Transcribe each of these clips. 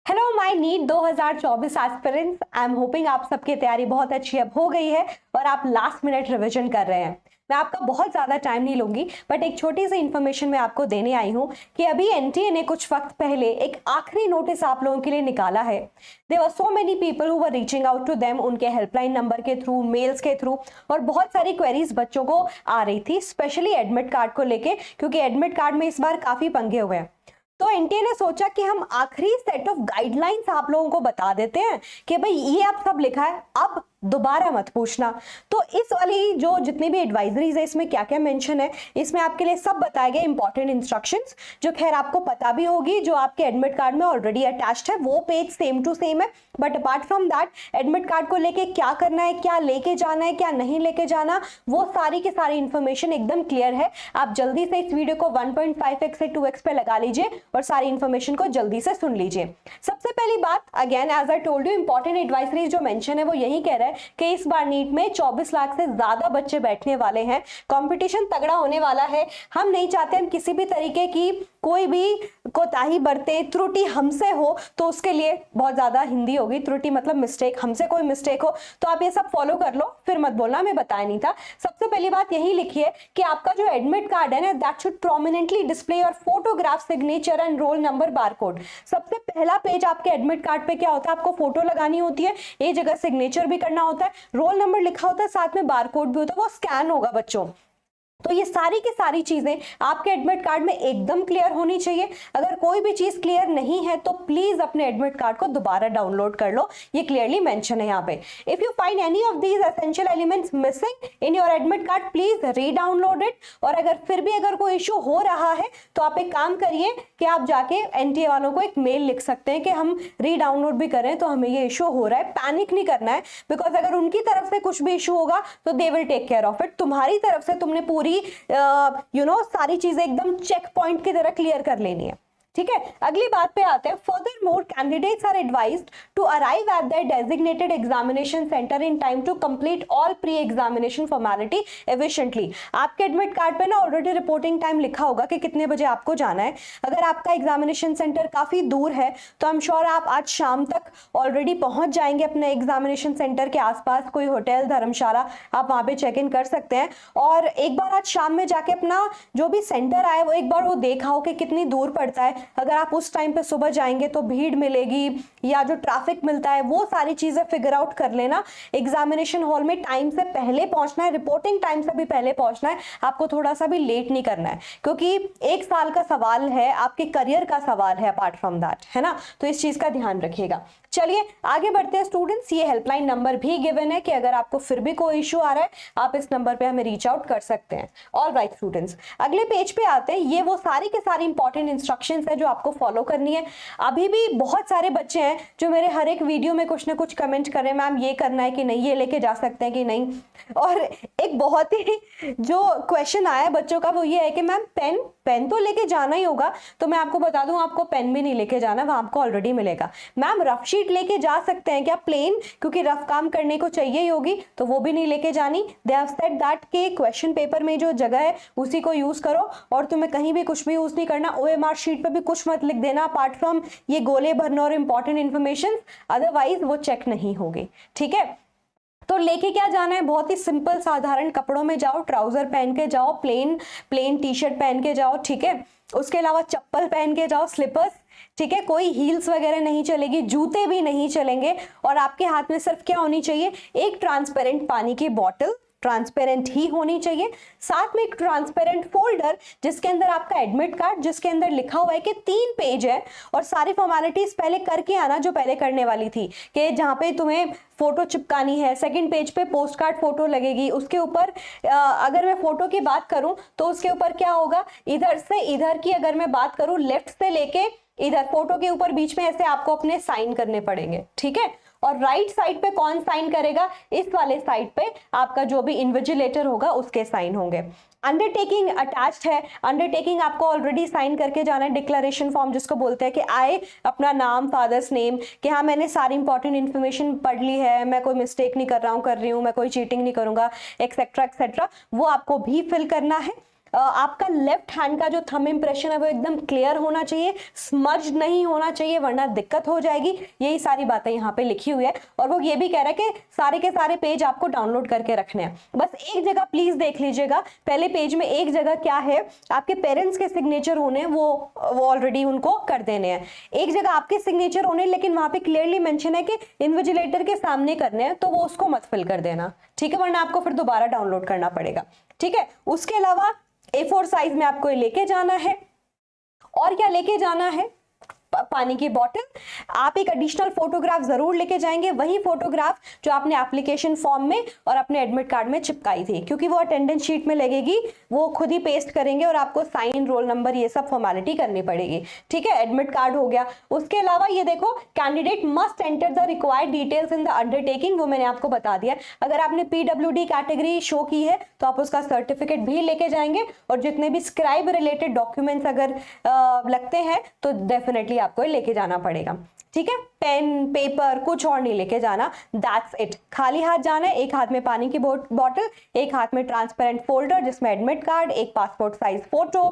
Hello my NEET 2024 aspirants, I am hoping आप सबकी तैयारी बहुत अच्छी अब हो गई है और आप लास्ट मिनट रिवीजन कर रहे हैं। मैं आपका बहुत ज़्यादा टाइम नहीं लूंगी, बट एक छोटी सी इन्फॉर्मेशन मैं आपको देने आई हूँ कि अभी एनटीए ने कुछ वक्त पहले एक आखिरी नोटिस आप लोगों के लिए निकाला है। There were so many people who were reaching out to them, उनके हेल्पलाइन नंबर के थ्रू, मेल्स के थ्रू, और बहुत सारी क्वेरीज बच्चों को आ रही थी, स्पेशली एडमिट कार्ड को लेके, क्योंकि एडमिट कार्ड में इस बार काफ़ी पंगे हुए हैं। तो एनटीए ने सोचा कि हम आखिरी सेट ऑफ गाइडलाइंस आप लोगों को बता देते हैं कि भाई ये अब सब लिखा है, अब दोबारा मत पूछना। तो इस वाली जो जितनी भी एडवाइजरीज है इसमें क्या क्या मेंशन है, इसमें आपके लिए सब बताए गए इंपॉर्टेंट इंस्ट्रक्शंस, जो खैर आपको पता भी होगी, जो आपके एडमिट कार्ड में ऑलरेडी अटैच्ड है, वो पेज सेम टू सेम है। But apart from that, admit card को लेके क्या करना है, क्या लेके जाना है, क्या नहीं लेके जाना, वो सारी की सारी इंफॉर्मेशन एकदम क्लियर है। आप जल्दी से इस वीडियो को 1.5x से 2x पे लगा लीजिए और सारी इंफॉर्मेशन को जल्दी से सुन लीजिए। सबसे पहली बात, again as I told you, important advisories जो मेंशन है वो यही कह रहा है कि इस बार नीट में 24 लाख से ज्यादा बच्चे बैठने वाले हैं, कंपटीशन तगड़ा होने वाला है। हम नहीं चाहते हम किसी भी तरीके की कोई भी कोताही बरते, त्रुटि हमसे हो तो उसके लिए बहुत ज्यादा हिंदी होगी, त्रुटि मतलब मिस्टेक, हमसे कोई मिस्टेक हो तो आप ये सब फॉलो कर लो, फिर मत बोलना मैं बताया नहीं था। सबसे पहली बात यही लिखी है कि आपका जो एडमिट कार्ड है ना, that should prominently display your photograph, signature and roll number, barcode. सबसे पहला पेज आपके एडमिट कार्ड पे क्या होता है, आपको फोटो लगानी होती है, एक जगह सिग्नेचर भी करना होता है, रोल नंबर लिखा होता है, साथ में बारकोड भी होता है, वो स्कैन होगा बच्चों। तो ये सारी की सारी चीजें आपके एडमिट कार्ड में एकदम क्लियर होनी चाहिए। अगर कोई भी चीज क्लियर नहीं है तो प्लीज अपने एडमिट कार्ड को दोबारा डाउनलोड कर लो, ये क्लियरली मेंशन है यहाँ पे। If you find any of these essential elements missing in your admit card, please री डाउनलोड इट। और अगर फिर भी अगर कोई इशू हो रहा है तो आप एक काम करिए कि आप जाके एनटीए वालों को एक मेल लिख सकते हैं कि हम री डाउनलोड भी करें तो हमें ये इशू हो रहा है। पैनिक नहीं करना है, बिकॉज अगर उनकी तरफ से कुछ भी इशू होगा तो they will take care of it. तुम्हारी तरफ से तुमने पूरी सारी चीजें एकदम चेक पॉइंट की तरह क्लियर कर लेनी है, ठीक है। अगली बात पे आते हैं। Furthermore candidates are advised to arrive at their designated examination centre in time to complete all pre examination formality efficiently. आपके एडमिट कार्ड पे ना ऑलरेडी रिपोर्टिंग टाइम लिखा होगा कि कितने बजे आपको जाना है। अगर आपका एग्जामिनेशन सेंटर काफी दूर है तो आई एम श्योर आप आज शाम तक ऑलरेडी पहुंच जाएंगे अपने एग्जामिनेशन सेंटर के आसपास, कोई होटल, धर्मशाला, आप वहां पे चेक इन कर सकते हैं। और एक बार आज शाम में जाके अपना जो भी सेंटर आए वो एक बार वो देखा हो कि कितनी दूर पड़ता है। अगर आप उस टाइम पे सुबह जाएंगे तो भीड़ मिलेगी या जो ट्रैफिक मिलता है, वो सारी चीजें फिगर आउट कर लेना। एग्जामिनेशन हॉल में टाइम से पहले पहुंचना है, रिपोर्टिंग टाइम से भी पहले पहुंचना है, आपको थोड़ा सा भी लेट नहीं करना है, क्योंकि एक साल का सवाल है, आपके करियर का सवाल है अपार्ट फ्रॉम दैट, है ना। तो इस चीज का ध्यान रखिएगा। चलिए आगे बढ़ते हैं स्टूडेंट्स। ये हेल्पलाइन नंबर भी गिवन है कि अगर आपको फिर भी कोई इशू आ रहा है आप इस नंबर पे हमें रीच आउट कर सकते हैं। ऑल राइट स्टूडेंट्स, अगले पेज पे आते हैं। ये वो सारी के सारी इंपॉर्टेंट इंस्ट्रक्शंस है जो आपको फॉलो करनी है। अभी भी बहुत सारे बच्चे हैं जो मेरे हर एक वीडियो में कुछ ना कुछ कमेंट कर रहे हैं, मैम ये करना है कि नहीं, ये लेके जा सकते हैं कि नहीं। और एक बहुत ही जो क्वेश्चन आया है बच्चों का वो ये है कि मैम पेन तो लेके जाना ही होगा। तो मैं आपको बता दूं, आपको पेन भी नहीं लेके जाना, वहां आपको ऑलरेडी मिलेगा। मैम रफ शीट लेके जा सकते हैं क्या, प्लेन, क्योंकि रफ काम करने को चाहिए ही होगी, तो वो भी नहीं लेके जानी। दे हैव सेड दैट के क्वेश्चन पेपर में जो जगह है उसी को यूज करो और तुम्हें कहीं भी कुछ भी यूज नहीं करना। ओएमआर शीट पे भी कुछ मत लिख देना अपार्ट फ्रॉम ये गोले भरना और इंपॉर्टेंट इन्फॉर्मेशन, अदरवाइज वो चेक नहीं होगी, ठीक है। तो लेके क्या जाना है, बहुत ही सिंपल साधारण कपड़ों में जाओ, ट्राउजर पहन के जाओ, प्लेन टी शर्ट पहन के जाओ, ठीक है। उसके अलावा चप्पल पहन के जाओ, स्लीपर्स, ठीक है। कोई हील्स वगैरह नहीं चलेगी, जूते भी नहीं चलेंगे। और आपके हाथ में सिर्फ क्या होनी चाहिए, एक ट्रांसपेरेंट पानी की बॉटल, ट्रांसपेरेंट ही होनी चाहिए, साथ में एक ट्रांसपेरेंट फोल्डर जिसके अंदर आपका एडमिट कार्ड, जिसके अंदर लिखा हुआ है कि 3 पेज है और सारी फॉर्मेलिटीज पहले करके आना जो पहले करने वाली थी, कि जहां पे तुम्हें फोटो चिपकानी है, सेकंड पेज पे पोस्ट कार्ड फोटो लगेगी, उसके ऊपर अगर मैं फोटो की बात करूं तो उसके ऊपर क्या होगा, इधर से इधर की अगर मैं बात करूं, लेफ्ट से लेके इधर फोटो के ऊपर बीच में ऐसे आपको अपने साइन करने पड़ेंगे, ठीक है। और राइट साइड पे कौन साइन करेगा, इस वाले साइड पे आपका जो भी इन्विजिलेटर होगा उसके साइन होंगे। अंडरटेकिंग अटैच्ड है, अंडरटेकिंग आपको ऑलरेडी साइन करके जाना है, डिक्लेरेशन फॉर्म जिसको बोलते हैं कि आए अपना नाम, फादर्स नेम, कि हाँ मैंने सारी इंपॉर्टेंट इन्फॉर्मेशन पढ़ ली है, मैं कोई मिस्टेक नहीं कर रहा हूँ, कर रही हूँ, मैं कोई चीटिंग नहीं करूंगा, एक्सेट्रा एक्सेट्रा, वो आपको भी फिल करना है। आपका लेफ्ट हैंड का जो थंब इंप्रेशन है वो एकदम क्लियर होना चाहिए, स्मज नहीं होना चाहिए वरना दिक्कत हो जाएगी। यही सारी बातें यहाँ पे लिखी हुई है। और वो ये भी कह रहा है कि सारे के सारे पेज आपको डाउनलोड करके रखने हैं। बस एक जगह प्लीज देख लीजिएगा, पहले पेज में एक जगह क्या है, आपके पेरेंट्स के सिग्नेचर होने, वो ऑलरेडी उनको कर देने हैं। एक जगह आपके सिग्नेचर होने, लेकिन वहां पे क्लियरली मेंशन है कि इन्विजिलेटर के सामने करने हैं, तो वो उसको मत फिल कर देना, ठीक है, वरना आपको फिर दोबारा डाउनलोड करना पड़ेगा, ठीक है। उसके अलावा A4 साइज में आपको लेके जाना है। और क्या लेके जाना है, पानी की बोतल। आप एक एडिशनल फोटोग्राफ जरूर लेके जाएंगे, वही फोटोग्राफ जो आपने एप्लीकेशन फॉर्म में और अपने एडमिट कार्ड में चिपकाई थी, क्योंकि वो अटेंडेंस शीट में लगेगी, वो खुद ही पेस्ट करेंगे और आपको साइन, रोल नंबर, ये सब फॉर्मेलिटी करनी पड़ेगी, ठीक है। एडमिट कार्ड हो गया। उसके अलावा ये देखो, candidate must enter the required details in the undertaking, वो मैंने आपको बता दिया। अगर आपने PWD कैटेगरी शो की है तो आप उसका सर्टिफिकेट भी लेके जाएंगे, और जितने भी स्क्राइब रिलेटेड डॉक्यूमेंट्स अगर लगते हैं तो डेफिनेटली आपको लेके जाना पड़ेगा, ठीक है। पेन, पेपर, कुछ और नहीं लेके जाना, दैट्स इट। खाली हाथ जाना है, एक हाथ में पानी की बोतल, एक हाथ में ट्रांसपेरेंट फोल्डर जिसमें एडमिट कार्ड, एक पासपोर्ट साइज फोटो,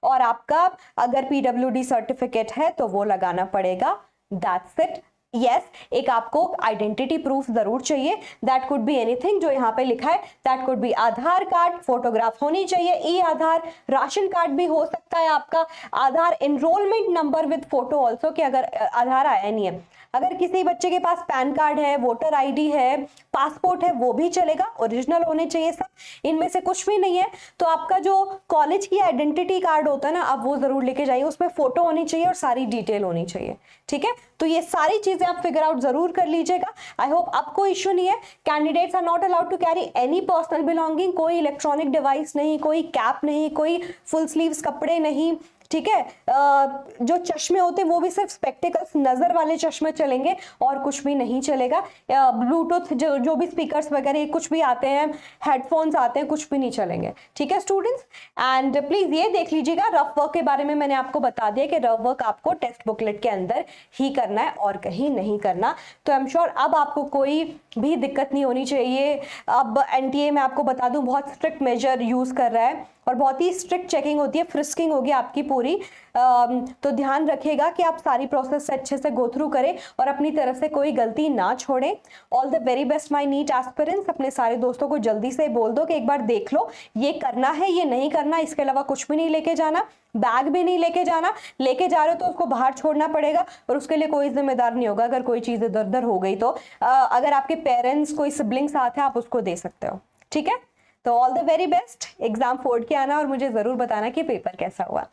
और आपका अगर PWD सर्टिफिकेट है तो वो लगाना पड़ेगा, दैट्स इट। यस, एक आपको आइडेंटिटी प्रूफ जरूर चाहिए, दैट कुड बी एनीथिंग जो यहाँ पे लिखा है, that could be Aadhaar card, photograph होनी चाहिए, ई आधार, राशन कार्ड भी हो सकता है आपका, Aadhaar enrolment number with photo also, कि अगर आधार आया नहीं है, अगर किसी बच्चे के पास पैन कार्ड है, वोटर ID है, पासपोर्ट है, वो भी चलेगा, ओरिजिनल होने चाहिए सब। इनमें से कुछ भी नहीं है तो आपका जो कॉलेज की आइडेंटिटी कार्ड होता है ना, आप वो जरूर लेके जाइए, उसमें फोटो होनी चाहिए और सारी डिटेल होनी चाहिए, ठीक है। तो ये सारी चीजें आप फिगर आउट जरूर कर लीजिएगा। आई होप आपको इश्यू नहीं है। Candidates are not allowed to carry any personal belonging, कोई इलेक्ट्रॉनिक डिवाइस नहीं, कोई कैप नहीं, कोई फुल स्लीव्स कपड़े नहीं, ठीक है। जो चश्मे होते हैं वो भी सिर्फ स्पेक्टिकल्स, नजर वाले चश्मे चलेंगे और कुछ भी नहीं चलेगा। ब्लूटूथ जो भी स्पीकर्स वगैरह कुछ भी आते हैं, हेडफोन्स आते हैं, कुछ भी नहीं चलेंगे, ठीक है स्टूडेंट्स। एंड प्लीज ये देख लीजिएगा, रफ वर्क के बारे में मैंने आपको बता दिया कि रफ वर्क आपको टेक्स्ट बुकलेट के अंदर ही करना है और कहीं नहीं करना। तो आई एम श्योर अब आपको कोई भी दिक्कत नहीं होनी चाहिए। अब NTA में आपको बता दूं बहुत स्ट्रिक्ट मेजर यूज कर रहा है और बहुत ही स्ट्रिक्ट चेकिंग होती है, फ्रिस्किंग होगी आपकी पूरी। तो ध्यान रखिएगा कि आप सारी प्रोसेस से अच्छे से गो थ्रू करें और अपनी तरफ से कोई गलती ना छोड़ें। All the very best my NEET aspirants. अपने सारे दोस्तों को जल्दी से बोल दो कि एक बार देख लो, ये करना है, ये नहीं करना, इसके अलावा कुछ भी नहीं लेके जाना, बैग भी नहीं लेके जाना, लेके जा रहे हो तो उसको बाहर छोड़ना पड़ेगा और उसके लिए कोई जिम्मेदार नहीं होगा अगर कोई चीज इधर उधर हो गई तो। अगर आपके पेरेंट्स, कोई सिबलिंग साथ है, आप उसको दे सकते हो, ठीक है। तो all the very best, exam फोड़ के आना और मुझे जरूर बताना कि पेपर कैसा हुआ।